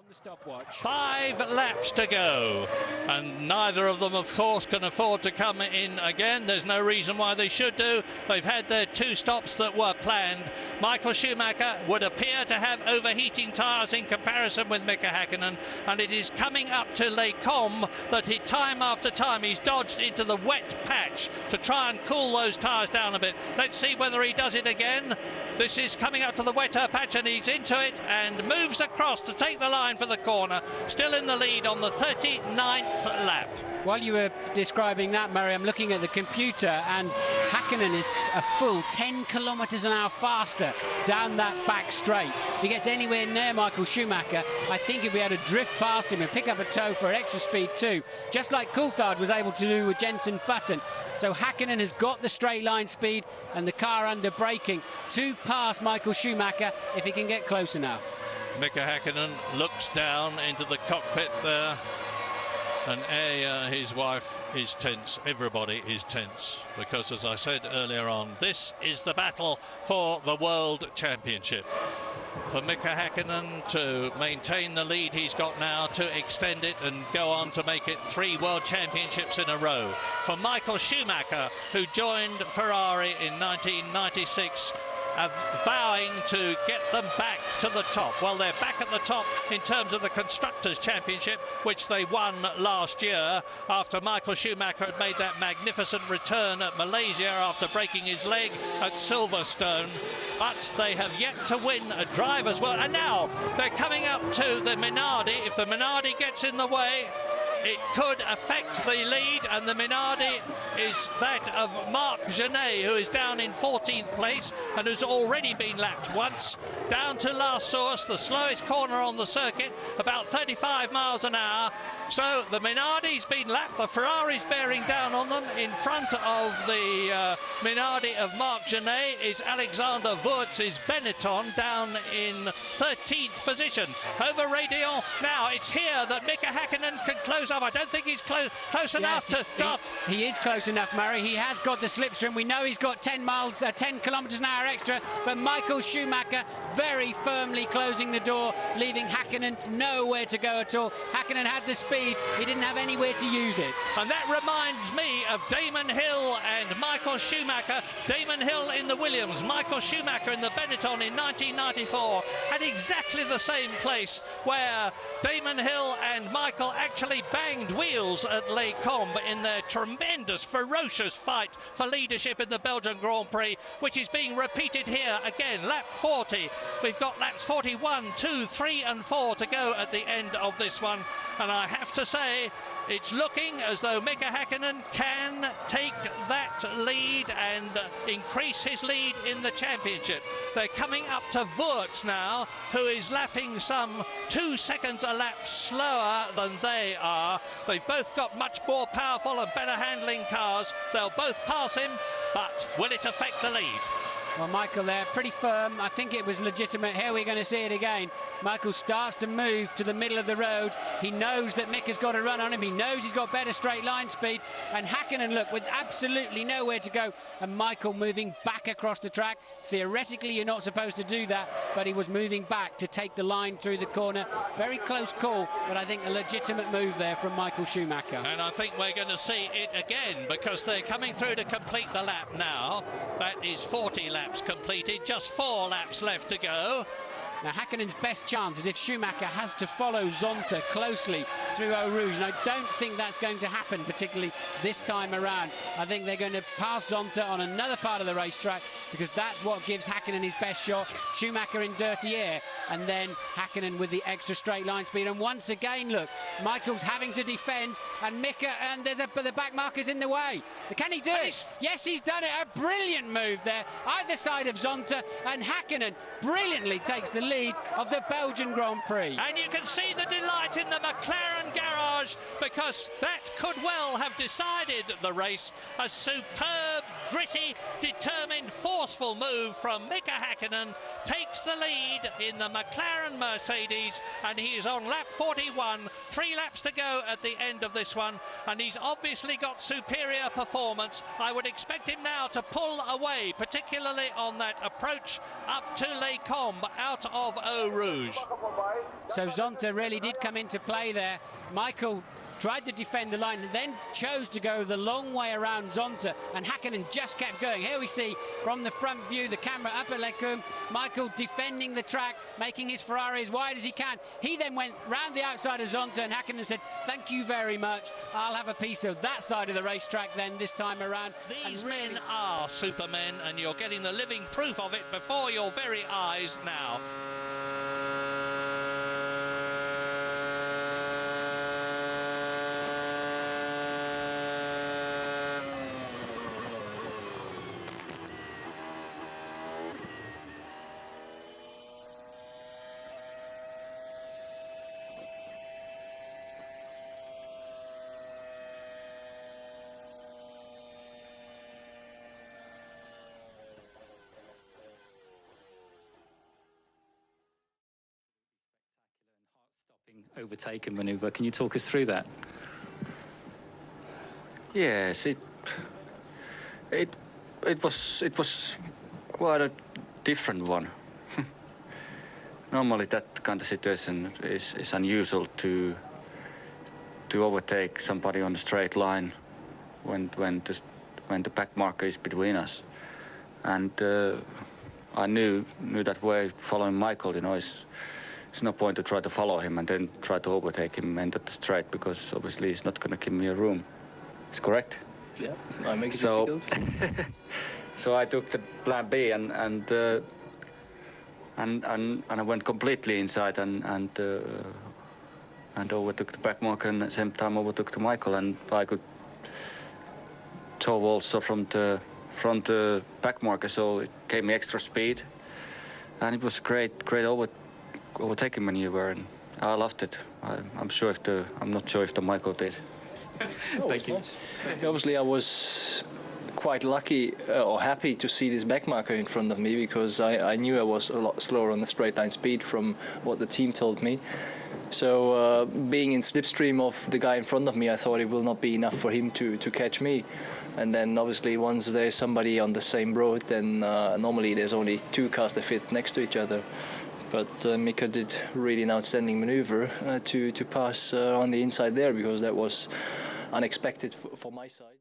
On the stopwatch. 5 laps to go, and neither of them, of course, can afford to come in again. There's no reason why they should do. They've had their 2 stops that were planned. Michael Schumacher would appear to have overheating tyres in comparison with Mika Hakkinen, and it is coming up to Les Combes that time after time he's dodged into the wet patch to try and cool those tyres down a bit. Let's see whether he does it again. This is coming up to the wetter patch and he's into it and moves across to take the line for the corner, still in the lead on the 39th lap. While you were describing that, Murray, I'm looking at the computer, and Hakkinen is a full 10 kilometres an hour faster down that back straight. If he gets anywhere near Michael Schumacher, I think he'll be able to drift past him and pick up a toe for extra speed too, just like Coulthard was able to do with Jenson Button. So Hakkinen has got the straight line speed and the car under braking to pass Michael Schumacher if he can get close enough. Mika Hakkinen looks down into the cockpit there, and his wife is tense. Everybody is tense because, as I said earlier on, this is the battle for the World Championship. For Mika Hakkinen to maintain the lead he's got now, to extend it and go on to make it 3 World Championships in a row. For Michael Schumacher, who joined Ferrari in 1996, vowing to get them back to the top. Well, they're back at the top in terms of the Constructors' Championship, which they won last year after Michael Schumacher had made that magnificent return at Malaysia after breaking his leg at Silverstone. But they have yet to win a Drivers' World. And now they're coming up to the Minardi. If the Minardi gets in the way, it could affect the lead, and the Minardi is that of Marc Genet, who is down in 14th place and has already been lapped once. Down to La Source, the slowest corner on the circuit, about 35 miles an hour. So the Minardi's been lapped, the Ferrari's bearing down on them. In front of the Minardi of Marc Genet is Alexander Wurtz's Benetton, down in 13th position. Over Radion, now it's here that Mika Hakkinen can close up. I don't think he's close enough to stop. He is close enough, Murray. He has got the slipstream. We know he's got 10 kilometres an hour extra, but Michael Schumacher very firmly closing the door, leaving Hakkinen nowhere to go at all. Hakkinen had the speed, he didn't have anywhere to use it. And that reminds me of Damon Hill and Michael Schumacher. Damon Hill in the Williams, Michael Schumacher in the Benetton in 1994, at exactly the same place where Damon Hill and Michael actually banged wheels at Les Combes in their tremendous, ferocious fight for leadership in the Belgian Grand Prix, which is being repeated here again. Lap 40. We've got laps 41, 2, 3 and 4 to go at the end of this one. And I have to say, it's looking as though Mika Hakkinen can take that lead and increase his lead in the championship. They're coming up to Wurtz now, who is lapping some 2 seconds a lap slower than they are. They've both got much more powerful and better handling cars. They'll both pass him, but will it affect the lead? Well, Michael there, pretty firm. I think it was legitimate. Here we're going to see it again. Michael starts to move to the middle of the road. He knows that Mika's got a run on him. He knows he's got better straight line speed. And Hakkinen, look, with absolutely nowhere to go. And Michael moving back across the track. Theoretically, you're not supposed to do that, but he was moving back to take the line through the corner. Very close call, but I think a legitimate move there from Michael Schumacher. And I think we're going to see it again, because they're coming through to complete the lap now. That is 40 laps completed, just 4 laps left to go. Now Hakkinen's best chance is if Schumacher has to follow Zonta closely through Eau Rouge, and I don't think that's going to happen, particularly this time around. I think they're going to pass Zonta on another part of the racetrack, because that's what gives Hakkinen his best shot. Schumacher in dirty air, and then Hakkinen with the extra straight line speed. And once again, look, Michael's having to defend, and Mika, and the back marker's in the way. Can he do it? Yes, he's done it. A brilliant move there, either side of Zonta, and Hakkinen brilliantly takes the lead of the Belgian Grand Prix. And you can see the delight in the McLaren garage, because that could well have decided the race. A superb, gritty, determined, forceful move from Mika Hakkinen takes the lead in the McLaren Mercedes, and he is on lap 41, 3 laps to go at the end of this one, and he's obviously got superior performance. I would expect him now to pull away, particularly on that approach up to Les Combes out of Eau Rouge. So Zonta really did come into play there. Michael tried to defend the line and then chose to go the long way around Zonta, and Hakkinen just kept going. Here we see from the front view, the camera up at Les Combes, Michael defending the track, making his Ferrari as wide as he can. He then went round the outside of Zonta, and Hakkinen said, thank you very much, I'll have a piece of that side of the racetrack then this time around. These men are supermen, and you're getting the living proof of it before your very eyes now. Overtake and manoeuvre. Can you talk us through that? Yes, it was quite a different one. Normally, that kind of situation is unusual to overtake somebody on a straight line when the back marker is between us. And I knew that way following Michael, you know, it's no point to try to follow him and then try to overtake him into the straight, because obviously he's not going to give me a room. It's correct? Yeah, I make it difficult. So I took the plan B and I went completely inside and overtook the back marker, and at the same time overtook the Michael, and I could tow also from the back marker, so it gave me extra speed, and it was great overtaking maneuver, and I loved it. I'm not sure if the Michael did. Thank you. Obviously, I was quite lucky or happy to see this back marker in front of me, because I knew I was a lot slower on the straight line speed from what the team told me. So being in slipstream of the guy in front of me, I thought it will not be enough for him to catch me. And then obviously once there's somebody on the same road, then normally there's only 2 cars that fit next to each other. But Mika did really an outstanding maneuver to pass on the inside there, because that was unexpected for my side.